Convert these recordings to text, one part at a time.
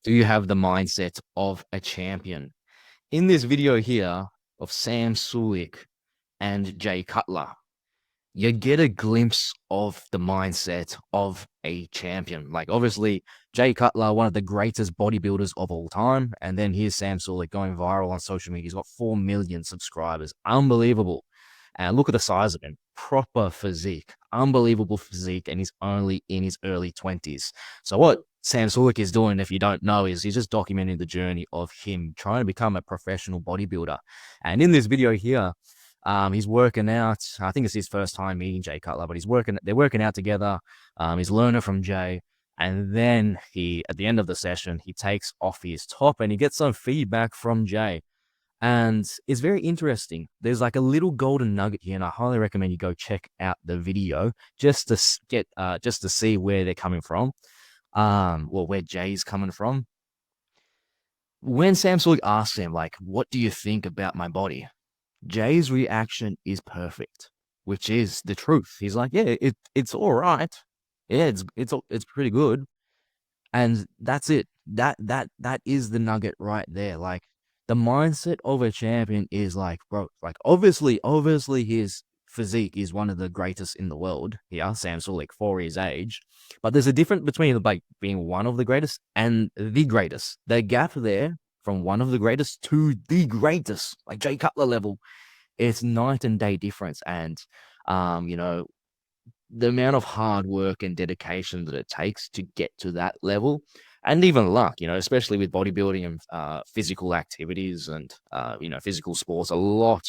Do you have the mindset of a champion? In this video here of Sam Sulik and Jay Cutler, you get a glimpse of the mindset of a champion. Like, obviously, Jay Cutler, one of the greatest bodybuilders of all time. And then here's Sam Sulek going viral on social media. He's got 4 million subscribers. Unbelievable. And look at the size of him. Proper physique. Unbelievable physique. And he's only in his early 20s. So, what Sam Sulek is doing, if you don't know, is he's just documenting the journey of him trying to become a professional bodybuilder. And in this video here, he's working out. I think it's his first time meeting Jay Cutler, but they're working out together. He's learning from Jay. And then at the end of the session, he takes off his top and he gets some feedback from Jay. And it's very interesting. There's like a little golden nugget here, and I highly recommend you go check out the video just to just to see where they're coming from. Where Jay's coming from. When Sam Sulek asks him, like, what do you think about my body? Jay's reaction is perfect, which is the truth. He's like, yeah, it's all right. Yeah, it's pretty good. And that's it. That is the nugget right there. Like, the mindset of a champion is like, bro, like obviously his physique is one of the greatest in the world. Yeah, Sam Sulek for his age. But there's a difference between like being one of the greatest and the greatest. The gap there from one of the greatest to the greatest, like Jay Cutler level, it's night and day difference. And you know, the amount of hard work and dedication that it takes to get to that level, and even luck, especially with bodybuilding and physical activities and physical sports, a lot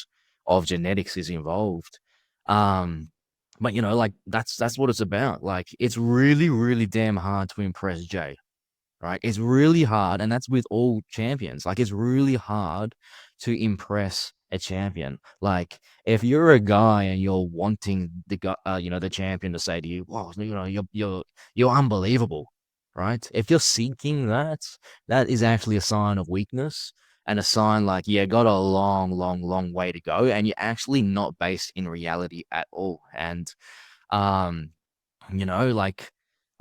of genetics is involved. But like that's what it's about. Like, it's really, really damn hard to impress Jay, right? It's really hard, and that's with all champions. Like, it's really hard to impress a champion. Like, if you're a guy and you're wanting the guy, the champion to say to you, "Wow, you're unbelievable," right? If you're seeking that, that is actually a sign of weakness and a sign like, yeah, got a long, long, long way to go, and you're actually not based in reality at all. And um, like,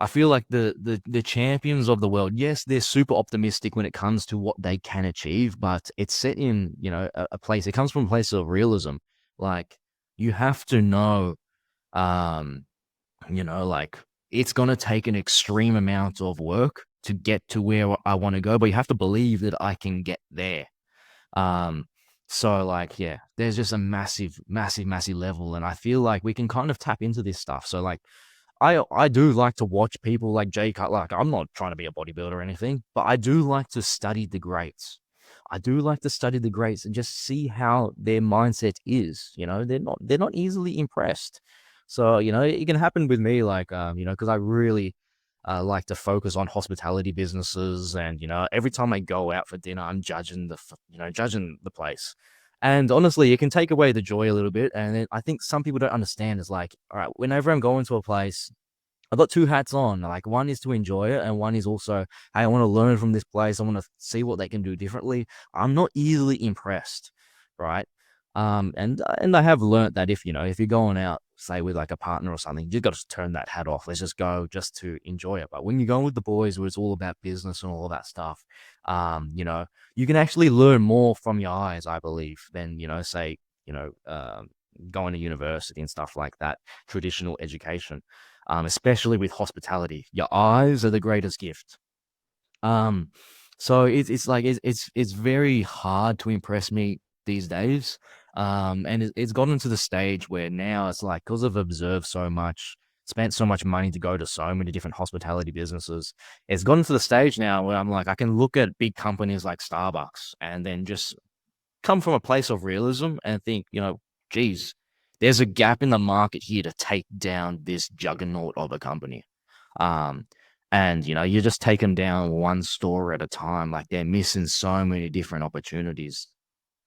I feel like the champions of the world, yes, they're super optimistic when it comes to what they can achieve, but it's set in, a place. It comes from a place of realism. Like, you have to know, um, like, it's gonna take an extreme amount of work to get to where I want to go, but you have to believe that I can get there. Um, so like, yeah, there's just a massive, massive, massive level, and I feel like we can kind of tap into this stuff. So like, I do like to watch people like Jay Cutler. Like, I'm not trying to be a bodybuilder or anything, but I do like to study the greats. I do like to study the greats and just see how their mindset is. They're not easily impressed. So, it can happen with me, like, because I really like to focus on hospitality businesses, and every time I go out for dinner, I'm judging judging the place. And honestly, it can take away the joy a little bit. And I think some people don't understand is like, all right, whenever I'm going to a place, I've got two hats on. Like, one is to enjoy it, and one is also, hey, I want to learn from this place. I want to see what they can do differently. I'm not easily impressed, right? And I have learnt that if you're going out, say with like a partner or something, you've got to turn that hat off. Let's just go just to enjoy it. But when you're going with the boys, where it's all about business and all of that stuff, you can actually learn more from your eyes, I believe, than say, going to university and stuff like that, traditional education, especially with hospitality. Your eyes are the greatest gift. Um, so it's like it's very hard to impress me these days. And it's gotten to the stage where now it's like, because I've observed so much, spent so much money to go to so many different hospitality businesses, it's gotten to the stage now where I'm like, I can look at big companies like Starbucks and then just come from a place of realism and think, geez, there's a gap in the market here to take down this juggernaut of a company. Um, and you just take them down one store at a time. Like, they're missing so many different opportunities.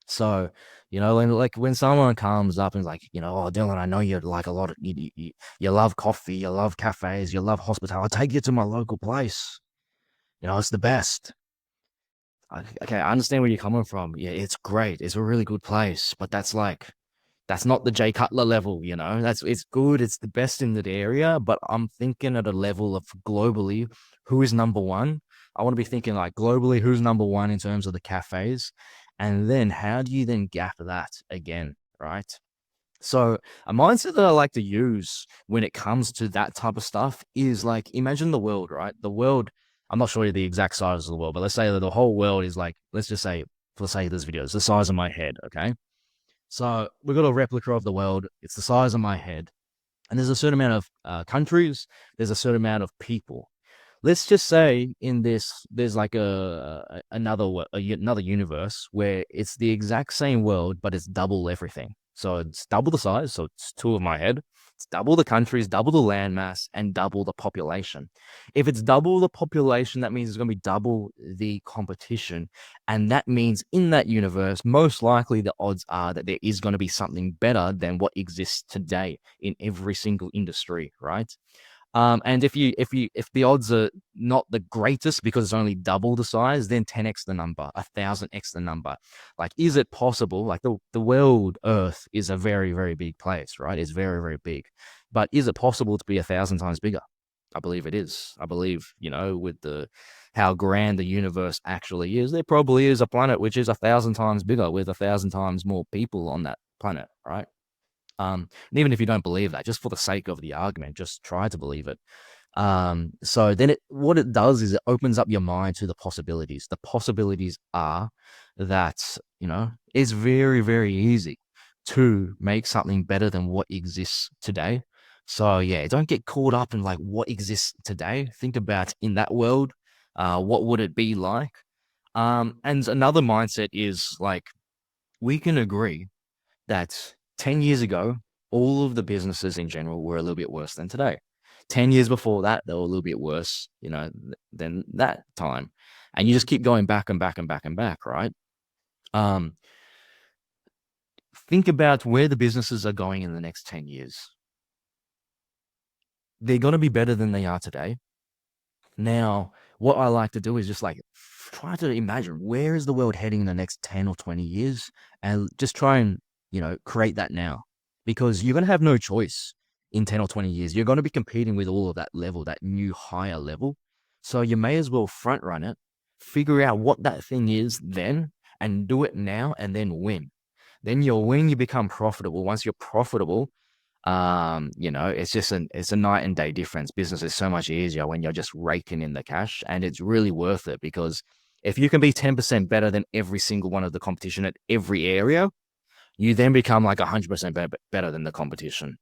So, when someone comes up and is like, "Oh, Dylan, I know you like a lot of you love coffee, you love cafes, you love hospitality. I'll take you to my local place. It's the best." Okay, I understand where you're coming from. Yeah, it's great. It's a really good place, but that's not the Jay Cutler level. It's good. It's the best in that area, but I'm thinking at a level of globally, who is number one? I want to be thinking like globally, who's number one in terms of the cafes, and then how do you then gap that again, right? So a mindset that I like to use when it comes to that type of stuff is like imagine the world, right? The world. I'm not sure the exact size of the world, but let's say that the whole world is like, let's just say, let's say this video is the size of my head, okay? So we've got a replica of the world. It's the size of my head. And there's a certain amount of countries, there's a certain amount of people. Let's just say in this, there's like another universe where it's the exact same world, but it's double everything. So it's double the size. So it's two of my head. It's double the countries, double the landmass, and double the population. If it's double the population, that means it's going to be double the competition. And that means in that universe, most likely the odds are that there is going to be something better than what exists today in every single industry, right? And if the odds are not the greatest because it's only double the size, then 10x the number, 1,000x the number. Like, is it possible? Like the world Earth is a very, very big place, right? It's very, very big. But is it possible to be 1,000 times bigger? I believe it is. I believe, with the how grand the universe actually is, there probably is a planet which is 1,000 times bigger with 1,000 times more people on that planet, right? And even if you don't believe that, just for the sake of the argument, just try to believe it. So then what it does is it opens up your mind to the possibilities. The possibilities are that, it's very, very easy to make something better than what exists today. So yeah, don't get caught up in like what exists today. Think about in that world, what would it be like? And another mindset is like we can agree that 10 years ago, all of the businesses in general were a little bit worse than today. 10 years before that, they were a little bit worse, than that time. And you just keep going back and back and back and back, right? Um, think about where the businesses are going in the next 10 years. They're going to be better than they are today. Now, what I like to do is just like try to imagine where is the world heading in the next 10 or 20 years and just try and, create that now because you're going to have no choice in 10 or 20 years. You're going to be competing with all of that level, that new higher level. So you may as well front run it, figure out what that thing is then and do it now and then win. Then you'll win, you become profitable. Once you're profitable, it's a night and day difference. Business is so much easier when you're just raking in the cash, and it's really worth it because if you can be 10% better than every single one of the competition at every area, you then become like 100% better than the competition.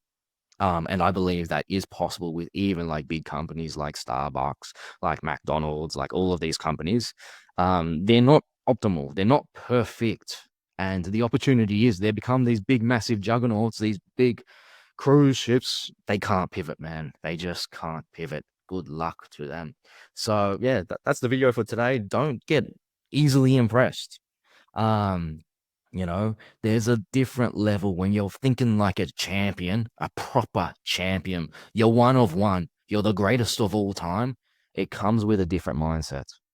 And I believe that is possible with even like big companies like Starbucks, like McDonald's, like all of these companies. They're not optimal, they're not perfect. And the opportunity is they become these big, massive juggernauts, these big cruise ships. They can't pivot, man. They just can't pivot. Good luck to them. So, yeah, that's the video for today. Don't get easily impressed. Um, there's a different level when you're thinking like a champion, a proper champion. You're one of one. You're the greatest of all time. It comes with a different mindset.